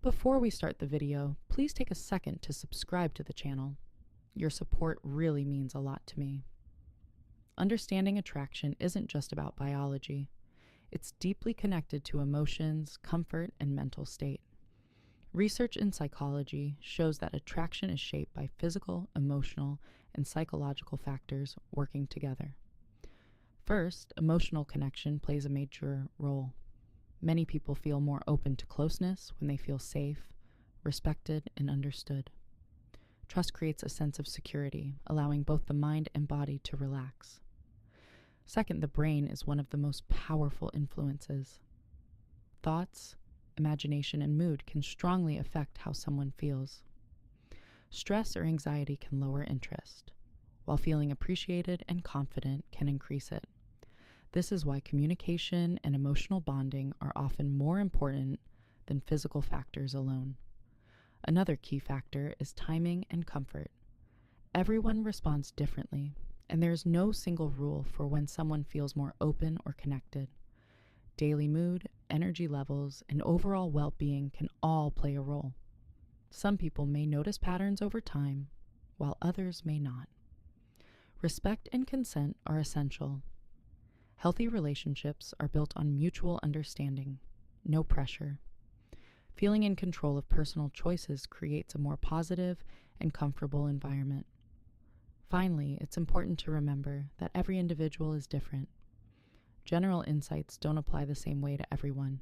Before we start the video, please take a second to subscribe to the channel. Your support really means a lot to me. Understanding attraction isn't just about biology. It's deeply connected to emotions, comfort, and mental state. Research in psychology shows that attraction is shaped by physical, emotional, and psychological factors working together. First, emotional connection plays a major role. Many people feel more open to closeness when they feel safe, respected, and understood. Trust creates a sense of security, allowing both the mind and body to relax. Second, the brain is one of the most powerful influences. Thoughts, imagination, and mood can strongly affect how someone feels. Stress or anxiety can lower interest, while feeling appreciated and confident can increase it. This is why communication and emotional bonding are often more important than physical factors alone. Another key factor is timing and comfort. Everyone responds differently, and there is no single rule for when someone feels more open or connected. Daily mood, energy levels, and overall well-being can all play a role. Some people may notice patterns over time, while others may not. Respect and consent are essential. Healthy relationships are built on mutual understanding, no pressure. Feeling in control of personal choices creates a more positive and comfortable environment. Finally, it's important to remember that every individual is different. General insights don't apply the same way to everyone.